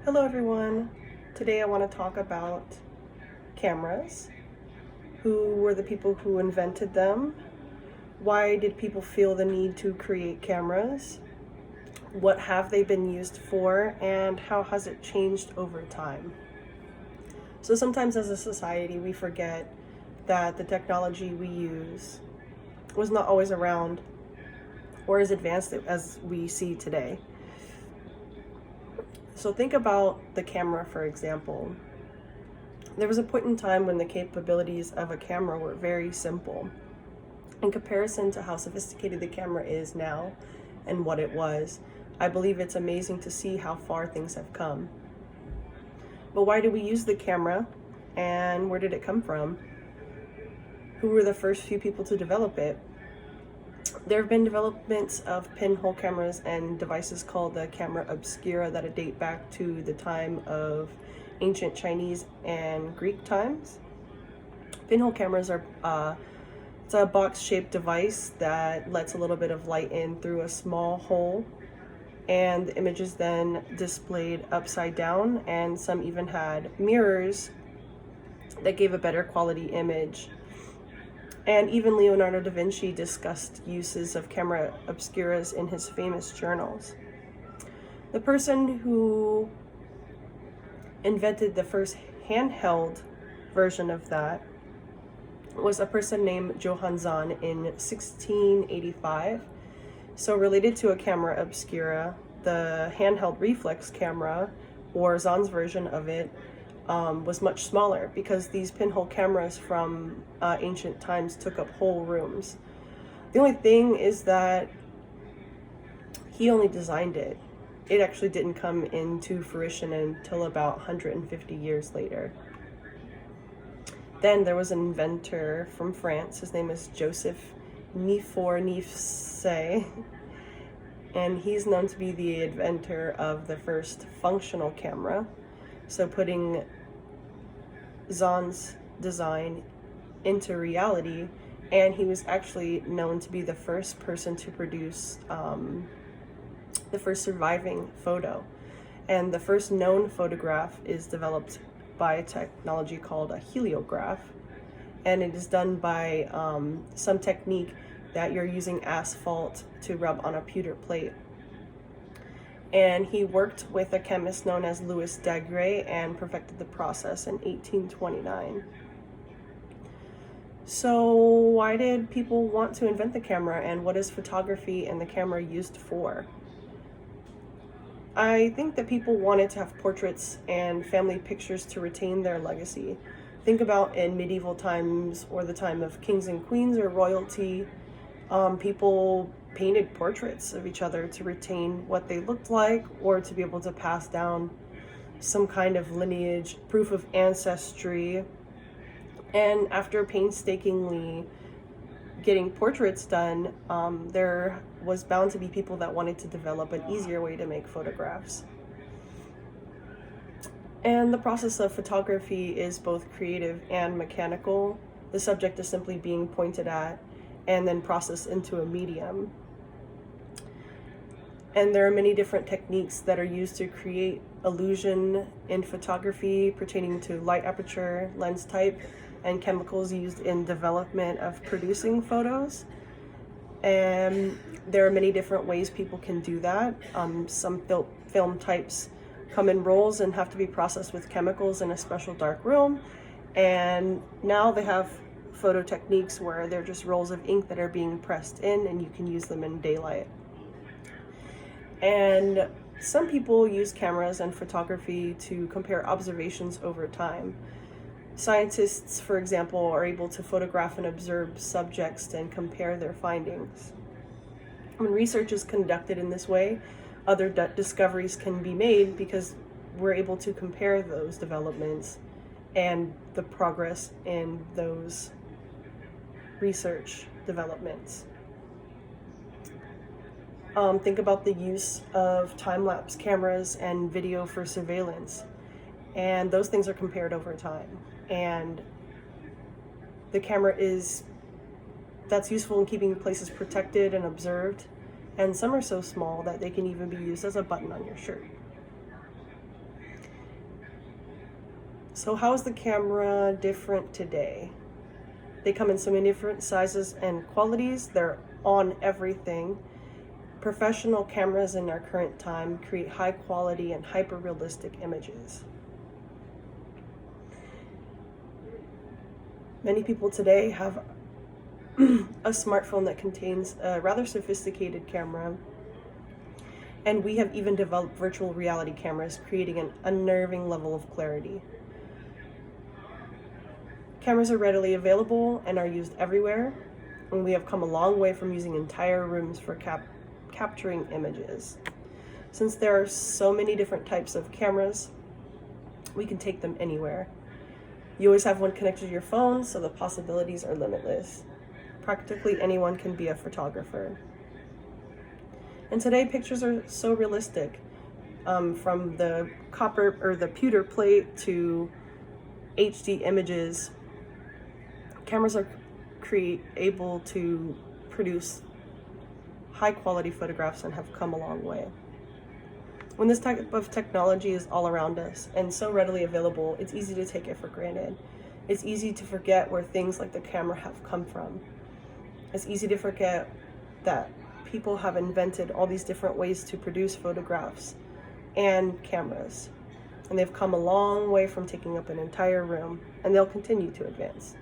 Hello everyone. Today I want to talk about cameras. Who were the people who invented them? Why did people feel the need to create cameras? What have they been used for, and how has it changed over time? So sometimes as a society we forget that the technology we use was not always around or as advanced as we see today. So think about the camera, for example. There was a point in time when the capabilities of a camera were very simple. In comparison to how sophisticated the camera is now and what it was, I believe it's amazing to see how far things have come. But why do we use the camera, and where did it come from? Who were the first few people to develop it? There have been developments of pinhole cameras and devices called the camera obscura that date back to the time of ancient Chinese and Greek times. Pinhole cameras are it's a box-shaped device that lets a little bit of light in through a small hole, and the image is then displayed upside down, and some even had mirrors that gave a better quality image. And even Leonardo da Vinci discussed uses of camera obscuras in his famous journals. The person who invented the first handheld version of that was a person named Johann Zahn in 1685. So related to a camera obscura, the handheld reflex camera, or Zahn's version of it, was much smaller because these pinhole cameras from ancient times took up whole rooms. The only thing is that he only designed it. It actually didn't come into fruition until about 150 years later. Then there was an inventor from France. His name is Joseph Niépce, and he's known to be the inventor of the first functional camera. So putting Zahn's design into reality, and he was actually known to be the first person to produce the first surviving photo. And the first known photograph is developed by a technology called a heliograph, and it is done by some technique that you're using asphalt to rub on a pewter plate. And he worked with a chemist known as Louis Daguerre and perfected the process in 1829. So why did people want to invent the camera, and what is photography and the camera used for? I think that people wanted to have portraits and family pictures to retain their legacy. Think about in medieval times or the time of kings and queens or royalty, people painted portraits of each other to retain what they looked like, or to be able to pass down some kind of lineage, proof of ancestry. And after painstakingly getting portraits done, there was bound to be people that wanted to develop an easier way to make photographs. And the process of photography is both creative and mechanical. The subject is simply being pointed at and then processed into a medium. And there are many different techniques that are used to create illusion in photography pertaining to light aperture, lens type, and chemicals used in development of producing photos. And there are many different ways people can do that. Some film types come in rolls and have to be processed with chemicals in a special dark room. And now they have photo techniques where they're just rolls of ink that are being pressed in, and you can use them in daylight. And some people use cameras and photography to compare observations over time. Scientists, for example, are able to photograph and observe subjects and compare their findings. When research is conducted in this way, other discoveries can be made because we're able to compare those developments and the progress in those research developments. Think about the use of time-lapse cameras and video for surveillance, and those things are compared over time. And the camera that's useful in keeping places protected and observed, and some are so small that they can even be used as a button on your shirt. So how is the camera different today? They come in so many different sizes and qualities. They're on everything. Professional cameras in our current time create high quality and hyper realistic images. Many people today have a smartphone that contains a rather sophisticated camera, and we have even developed virtual reality cameras, creating an unnerving level of clarity. Cameras are readily available and are used everywhere, and we have come a long way from using entire rooms for capturing images. Since there are so many different types of cameras, we can take them anywhere. You always have one connected to your phone, so the possibilities are limitless. Practically anyone can be a photographer. And today, pictures are so realistic, from the copper or the pewter plate to HD images. Cameras are able to produce high quality photographs and have come a long way. When this type of technology is all around us and so readily available, it's easy to take it for granted. It's easy to forget where things like the camera have come from. It's easy to forget that people have invented all these different ways to produce photographs and cameras. And they've come a long way from taking up an entire room, and they'll continue to advance.